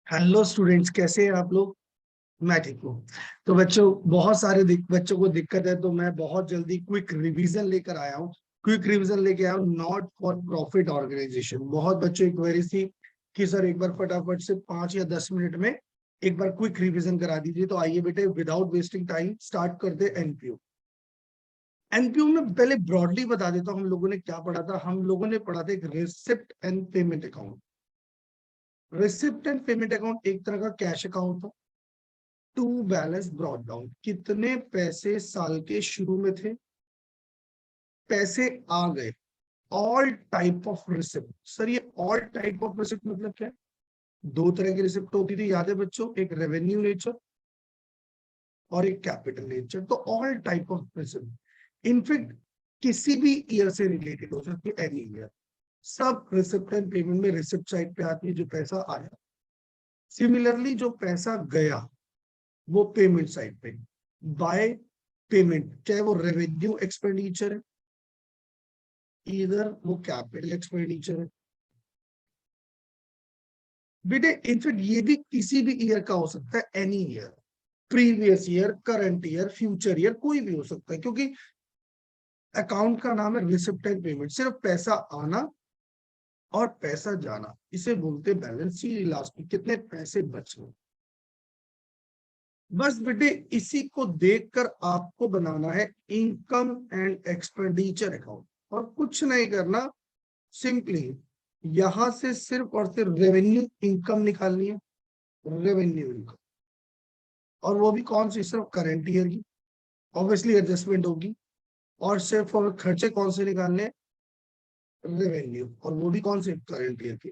Hello students, कैसे हैं आप लोग। मैं ठीक हूँ। तो बच्चों, बहुत सारे बच्चों को दिक्कत है, तो मैं बहुत जल्दी क्विक रिवीजन लेकर आया हूँ। क्विक रिवीजन लेके आया हूँ, नॉट फॉर प्रॉफिट ऑर्गेनाइजेशन। बहुत बच्चों की क्वेरी थी कि सर एक बार फटाफट से 5 या 10 मिनट में एक बार क्विक रिवीजन करा दीजिए। तो आइए बेटे, विदाउट वेस्टिंग टाइम स्टार्ट करते एनपीओ। एनपीओ में पहले ब्रॉडली बता देता हूँ हम लोगों ने क्या पढ़ा था। हम लोगों ने पढ़ा था एक receipt and payment account. Receipt and payment account एक तरह का कैश अकाउंट था। टू बैलेंस ब्रॉट डाउन, कितने पैसे साल के शुरू में थे, पैसे आ गए। All type of receipt. Sir ये ऑल टाइप ऑफ रिसिप्ट मतलब क्या है? दो तरह की रिसिप्ट होती थी, याद है बच्चों, एक रेवेन्यू नेचर और एक कैपिटल नेचर। तो all type of receipt in fact किसी भी ईयर से रिलेटेड हो सकती है, एनी ईयर। सब रिसिप्ट एंड पेमेंट में रिसिप्ट साइड पे आती है जो पैसा आया। सिमिलरली जो पैसा गया वो पेमेंट साइड पे बाय पेमेंट, चाहे वो रेवेन्यू एक्सपेंडिचर है, इधर वो कैपिटल एक्सपेंडिचर है। बेटे इनफेक्ट ये भी किसी भी ईयर का हो सकता है, any year, previous year, current year, future year, कोई भी हो सकता है, क्योंकि अकाउंट का नाम है रिसिप्ट एंड पेमेंट। सिर्फ पैसा आना और पैसा जाना, इसे बोलते बैलेंस शीट। लास्ट में कितने पैसे बच गए। बस बेटे इसी को देखकर आपको बनाना है इनकम एंड एक्सपेंडिचर अकाउंट, और कुछ नहीं करना। सिंपली यहां से सिर्फ और सिर्फ रेवेन्यू इनकम निकालनी है। रेवेन्यू इनकम, और वो भी कौन सी? सिर्फ करंट ईयर की। ऑब्वियसली एडजस्टमेंट होगी। और सिर्फ और खर्चे कौन से निकालने हैं? रेवेन्यू, और वो भी कौन से? करंट ईयर की।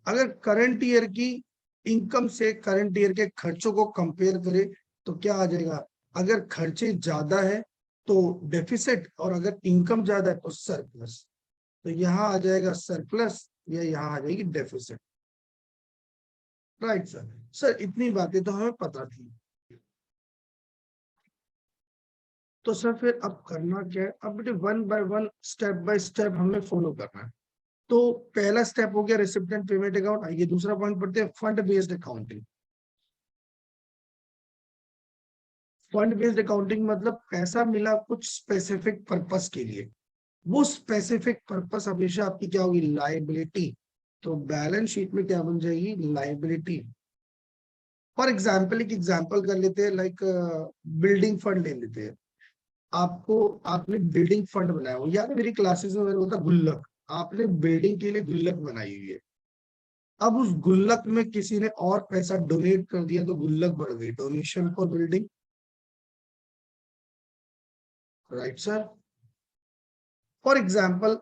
अगर करंट ईयर की इनकम से करंट ईयर के खर्चों को कंपेयर करें तो क्या आ जाएगा? अगर खर्चे ज्यादा है तो डेफिसिट, और अगर इनकम ज्यादा है तो सरप्लस। तो यहाँ आ जाएगा सरप्लस, या यहाँ आ जाएगी डेफिसिट। Right sir. सर इतनी बातें तो हमें पता थी। तो सर फिर अब करना क्या है? अब बेटे one by one, step by step हमें फॉलो करना है। तो पहला स्टेप हो गया रिसिप्ट एंड पेमेंट अकाउंट। आइए दूसरा पॉइंट पढ़ते हैं, fund based accounting. Fund based accounting मतलब पैसा मिला कुछ स्पेसिफिक पर्पस के लिए, वो स्पेसिफिक पर्पस हमेशा आपकी क्या होगी? लाइबिलिटी। तो बैलेंस शीट में क्या बन जाएगी? लाइबिलिटी। फॉर एग्जाम्पल एक एग्जाम्पल कर लेते हैं, लाइक बिल्डिंग फंड ले लेते हैं। आपको, आपने बिल्डिंग फंड बनाया हो, यार मेरी क्लासेस में मैंने बोलता गुल्लक। आपने बिल्डिंग के लिए गुल्लक बनाई हुई है। अब उस गुल्लक में किसी ने और पैसा डोनेट कर दिया तो गुल्लक बढ़ गई, donation for building. Right sir. For example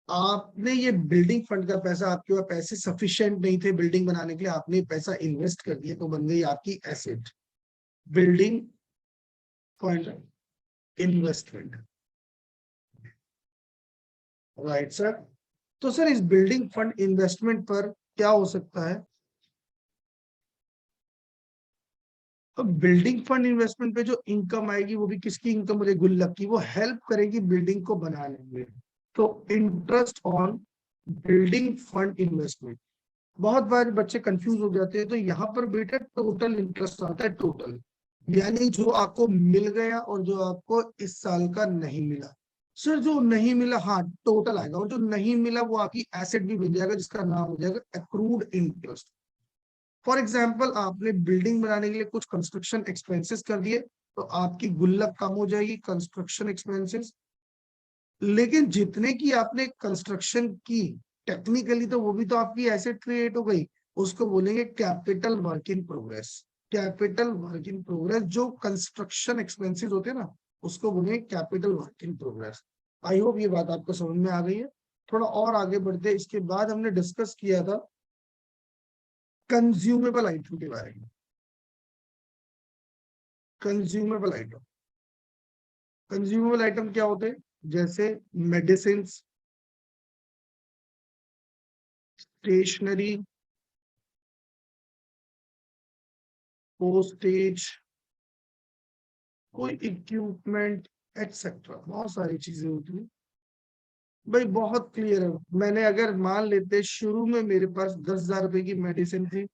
आपने ये बिल्डिंग फंड का पैसा, आपके पास पैसे सफिशिएंट नहीं थे बिल्डिंग बनाने के लिए, आपने पैसा इन्वेस्ट कर दिया तो बन गई आपकी asset, building fund investment. Right sir. तो सर इस बिल्डिंग फंड इन्वेस्टमेंट पर क्या हो सकता है? तो बिल्डिंग फंड इन्वेस्टमेंट पे जो इनकम आएगी वो भी किसकी इनकम होगी? गुल्लक की। वो हेल्प करेगी बिल्डिंग को बनाने में। तो interest on building fund investment. बहुत बार बच्चे कंफ्यूज हो जाते हैं, तो यहाँ पर बेटा टोटल इंटरेस्ट आता है, टोटल, यानी जो आपको मिल गया और जो आपको इस साल का नहीं मिला। सर जो नहीं मिला, हाँ टोटल आएगा, और जो नहीं मिला वो आपकी एसेट भी बन जाएगा जिसका नाम हो जाएगा एक्रूड इंटरेस्ट। फॉर एग्जाम्पल आपने बिल्डिंग बनाने के लिए कुछ कंस्ट्रक्शन एक्सपेंसेस कर दिए, तो आपकी गुल्लक कम हो जाएगी, कंस्ट्रक्शन एक्सपेंसेस। लेकिन जितने की आपने कंस्ट्रक्शन की टेक्निकली, तो वो भी तो आपकी एसेट क्रिएट हो गई। उसको बोलेंगे capital work in progress. Capital work in progress, जो कंस्ट्रक्शन एक्सपेंसेस होते हैं ना, उसको बोलेंगे capital work in progress. I hope ये बात आपको समझ में आ गई है। थोड़ा और आगे बढ़ते, इसके बाद हमने डिस्कस किया था कंज्यूमेबल आइटम के बारे में। कंज्यूमेबल आइटम, कंज्यूमेबल आइटम क्या होते हैं? जैसे मेडिसिन, स्टेशनरी, पोस्टेज, कोई इक्विपमेंट, एक्सेट्रा, बहुत सारी चीजें होती हैं। भाई बहुत क्लियर है। मैंने अगर मान लेते शुरू में मेरे पास 10,000 रुपए की मेडिसिन थी,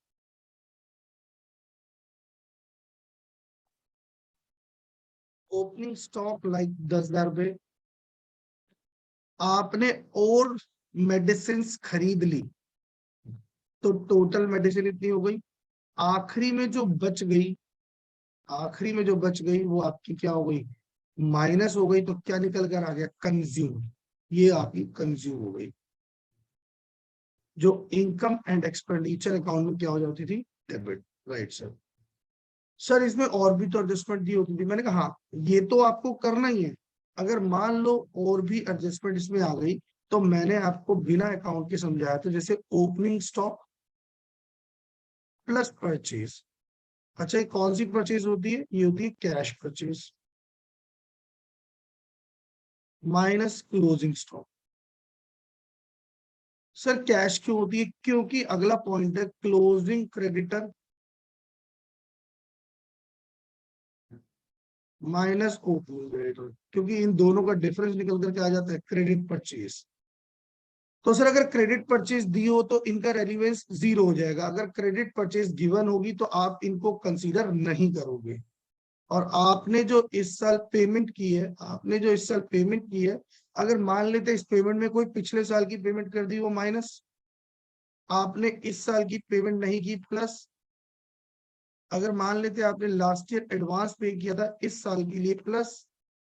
ओपनिंग स्टॉक लाइक 10,000 रुपए, आपने और मेडिसिन खरीद ली तो टोटल मेडिसिन इतनी हो गई। आखिरी में जो बच गई, आखिरी में जो बच गई वो आपकी क्या हो गई, माइनस हो गई। तो क्या निकल कर आ गया, कंज्यूम। ये आपकी कंज्यूम हो गई, जो इनकम एंड एक्सपेंडिचर अकाउंट में क्या हो जाती थी, डेबिट। Right sir. सर इसमें और भी तो एडजस्टमेंट दी होती थी। मैंने कहा हाँ, ये तो आपको करना ही है। अगर मान लो और भी एडजस्टमेंट इसमें आ गई तो मैंने आपको बिना अकाउंट के समझाया था, जैसे ओपनिंग स्टॉक प्लस परचेज। अच्छा, ये कौन सी परचेज होती है, ये होती है cash purchase minus closing stock. Sir cash क्यों होती है, क्योंकि अगला पॉइंट है closing creditor minus opening creditor, क्योंकि इन दोनों का डिफरेंस निकल करके आ जाता है क्रेडिट परचेज। तो सर अगर क्रेडिट परचेज दी हो तो इनका रेलिवेंस जीरो हो जाएगा। अगर क्रेडिट परचेज गिवन होगी तो आप इनको कंसीडर नहीं करोगे। और आपने जो इस साल पेमेंट की है, आपने जो इस साल पेमेंट की है, अगर मान लेते इस पेमेंट में कोई पिछले साल की पेमेंट कर दी वो माइनस, आपने इस साल की पेमेंट नहीं की प्लस, अगर मान लेते आपने लास्ट ईयर एडवांस पे किया था इस साल के लिए प्लस,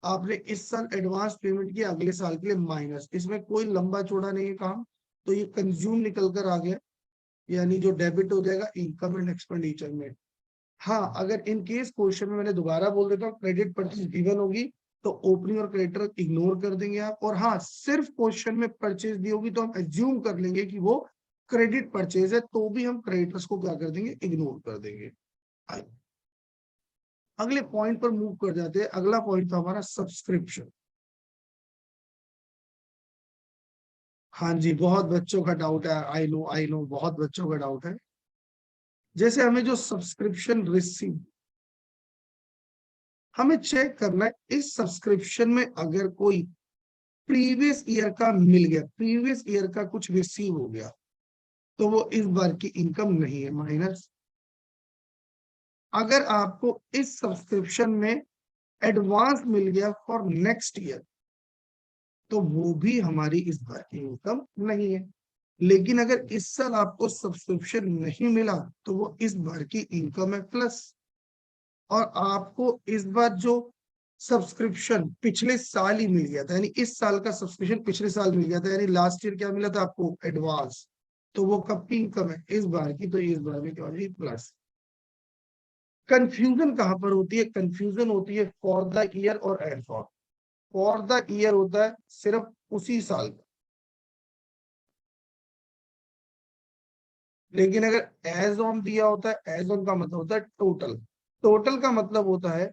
आपने इस साल एडवांस पेमेंट किया अगले साल के लिए माइनस। इसमें कोई लंबा चौड़ा नहीं है काम। तो ये कंज्यूम निकल कर आ गया, यानी जो डेबिट हो जाएगा इनकम एंड एक्सपेंडिचर में। हाँ, अगर इन केस क्वेश्चन में मैंने दोबारा बोल देता हूँ क्रेडिट परचेज गिवन होगी तो ओपनिंग और क्रेडिटर इग्नोर कर देंगे आप। और हाँ, सिर्फ क्वेश्चन में परचेज दी होगी तो हम एज्यूम कर लेंगे कि वो क्रेडिट परचेज है, तो भी हम क्रेडिटर्स को क्या कर देंगे, इग्नोर कर देंगे। अगले पॉइंट पर मूव कर जाते हैं। अगला पॉइंट था हमारा सब्सक्रिप्शन। हाँ जी, बहुत बच्चों का डाउट है, आई नो बहुत बच्चों का डाउट है। जैसे हमें जो सब्सक्रिप्शन रिसीव, हमें चेक करना है इस सब्सक्रिप्शन में अगर कोई प्रीवियस ईयर का मिल गया, प्रीवियस ईयर का कुछ रिसीव हो गया, तो वो इस बार की इनकम नहीं है, माइनस। अगर आपको इस सब्सक्रिप्शन में एडवांस मिल गया फॉर नेक्स्ट ईयर, तो वो भी हमारी इस बार की इनकम नहीं है। लेकिन अगर इस साल आपको सब्सक्रिप्शन नहीं मिला तो वो इस बार की इनकम है प्लस। और आपको इस बार जो सब्सक्रिप्शन पिछले साल ही मिल गया था, यानी इस साल का सब्सक्रिप्शन पिछले साल मिल गया था, यानी लास्ट ईयर क्या मिला था आपको, एडवांस, तो वो कब की इनकम है, इस बार की। तो इस बार में क्या हो जाएगी, प्लस। कंफ्यूजन कहां पर होती है, कंफ्यूजन होती है फॉर द ईयर और and for. For the year होता है सिर्फ उसी साल का, लेकिन अगर एज ऑन दिया होता है, एज ऑन का मतलब होता है टोटल। टोटल का मतलब होता है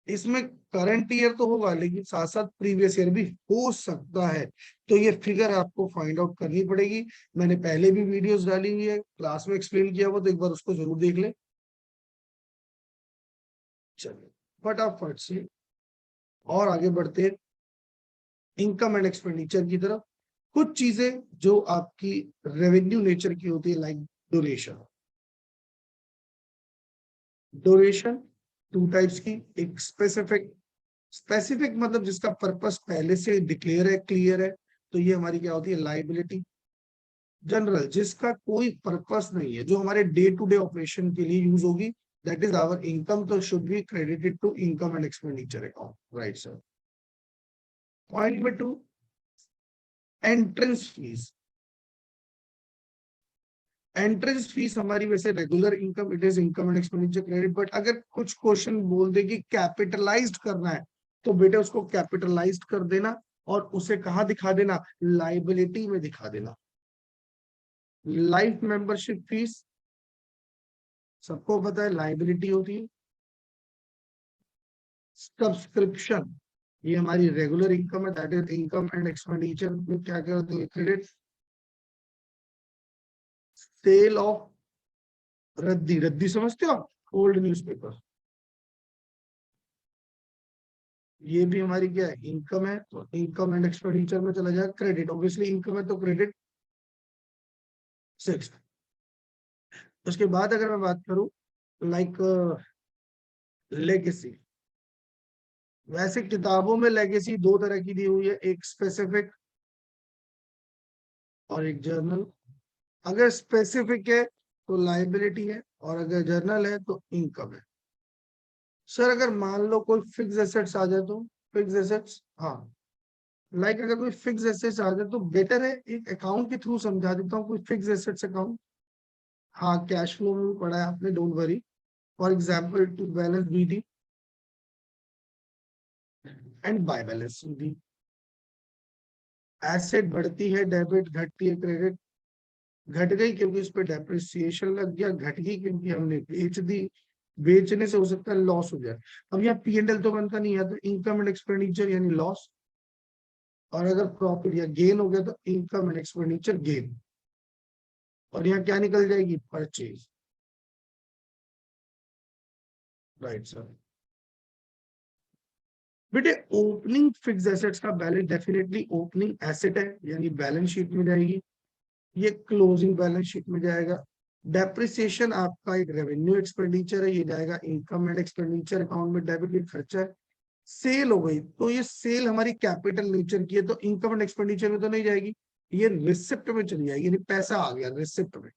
इसमें करंट ईयर तो होगा लेकिन साथ साथ प्रीवियस ईयर भी हो सकता है। तो ये फिगर आपको फाइंड आउट करनी पड़ेगी। मैंने पहले भी वीडियोस डाली हुई है, क्लास में एक्सप्लेन किया हुआ, तो एक बार उसको जरूर देख ले। चलिए फटाफट से और आगे बढ़ते हैं इनकम एंड एक्सपेंडिचर की तरफ। कुछ चीजें जो आपकी रेवेन्यू नेचर की होती है, like duration. Duration two types की, एक स्पेसिफिक, स्पेसिफिक मतलब जिसका पर्पस पहले से डिक्लेयर है, क्लियर है, तो ये हमारी क्या होती है, लाइबिलिटी। जनरल, जिसका कोई पर्पस नहीं है, जो हमारे डे टू डे ऑपरेशन के लिए यूज होगी, दैट इज आवर इनकम, तो should be credited to income and expenditure account. Right sir. Point number 2, entrance fees. Entrance fees हमारी वैसे regular income, it is income and expenditure credit, but अगर कुछ question बोल दे कि capitalised करना है, तो बेटे उसको कैपिटलाइज्ड कर देना और उसे कहाँ दिखा देना, लाइबिलिटी में दिखा देना। लाइफ मेंबरशिप फीस सबको पता है लाइबिलिटी होती है। सब्सक्रिप्शन ये हमारी रेगुलर इनकम है, that is income and expenditure में क्या करते हैं, क्रेडिट। सेल ऑफ, रद्दी, रद्दी समझते हो आप, ओल्ड न्यूज़पेपर, ये भी हमारी क्या है, इनकम है। तो इनकम एंड एक्सपेंडिचर में चला जाएगा क्रेडिट, ऑब्वियसली इनकम है तो क्रेडिट 6। उसके बाद अगर मैं बात करूं लाइक लेगेसी, वैसे किताबों में लेगेसी दो तरह की दी हुई है, एक स्पेसिफिक और एक जर्नल। अगर स्पेसिफिक है तो लाइबिलिटी है, और अगर जर्नल है तो इनकम है। सर अगर मान लो कोई फिक्स एसेट्स आ जाए तो, फिक्स एसेट्स, हाँ, लाइक अगर कोई फिक्स एसेट्स आ जाए तो बेटर है एक अकाउंट के थ्रू समझा देता हूँ, कोई फिक्स एसेट्स अकाउंट। हाँ, कैश फ्लो में भी पढ़ा है आपने, don't worry. For example to balance BD and by balance BD. Asset बढ़ती है, डेबिट घटती है, क्रेडिट घट गई क्योंकि उस पर डेप्रिसिएशन लग गया, घट गई क्योंकि हमने बेच दी, बेचने से हो सकता है लॉस हो जाए। अब यहाँ P&L तो बनता नहीं है, तो इनकम एंड एक्सपेंडिचर यानी लॉस, और अगर प्रॉफिट या गेन हो गया तो इनकम एंड एक्सपेंडिचर गेन, और यहाँ क्या निकल जाएगी, परचेज। Right sir. बेटे ओपनिंग फिक्स एसेट्स का बैलेंस डेफिनेटली ओपनिंग एसेट है, यानी बैलेंस शीट में जाएगी, ये क्लोजिंग बैलेंस शीट में जाएगा। डेप्रिसिएशन आपका एक रेवेन्यू एक्सपेंडिचर है, ये जाएगा इनकम एंड एक्सपेंडिचर अकाउंट में, डेबिट खर्चा है। सेल हो गई तो ये सेल हमारी कैपिटल नेचर की है, तो इनकम एंड एक्सपेंडिचर में तो नहीं जाएगी, ये रिसिप्ट में चली जाएगी, यानी पैसा आ गया रिसिप्ट में।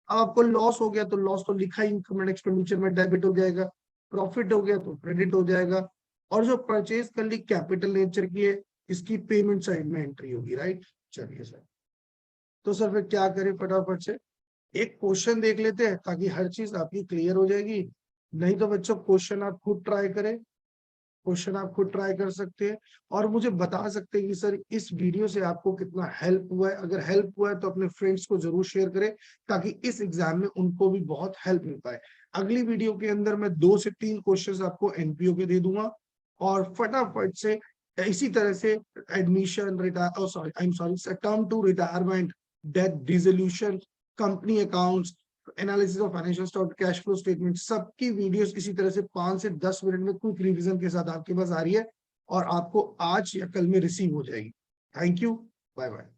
अब आपको लॉस हो गया तो लॉस तो लिखा ही इनकम एंड एक्सपेंडिचर में, डेबिट हो जाएगा। प्रॉफिट हो गया तो क्रेडिट हो जाएगा। और जो परचेज कर ली कैपिटल नेचर की है, इसकी पेमेंट साइड में एंट्री होगी, राइट। चलिए सर, तो सर फिर क्या करें, फटाफट से एक क्वेश्चन देख लेते हैं ताकि हर चीज आपकी क्लियर हो जाएगी। नहीं तो बच्चों क्वेश्चन आप खुद ट्राई करें, क्वेश्चन आप खुद ट्राई कर सकते हैं, और मुझे बता सकते हैं कि सर इस वीडियो से आपको कितना हेल्प हुआ है। अगर हेल्प हुआ है तो अपने फ्रेंड्स को जरूर शेयर करें, ताकि इस एग्जाम में उनको भी बहुत हेल्प मिल पाए। अगली वीडियो के अंदर मैं 2 से 3 क्वेश्चंस आपको एनपीओ के दे दूंगा, और फटाफट से इसी तरह से admission, retire, sorry I am sorry, term two retirement, death dissolution, company accounts, analysis of financial stock, cash flow statement, सबकी वीडियोस इसी तरह से 5 से 10 मिनट में क्विक रिवीजन के साथ आपके पास आ रही है, और आपको आज या कल में रिसीव हो जाएगी। Thank you, bye bye.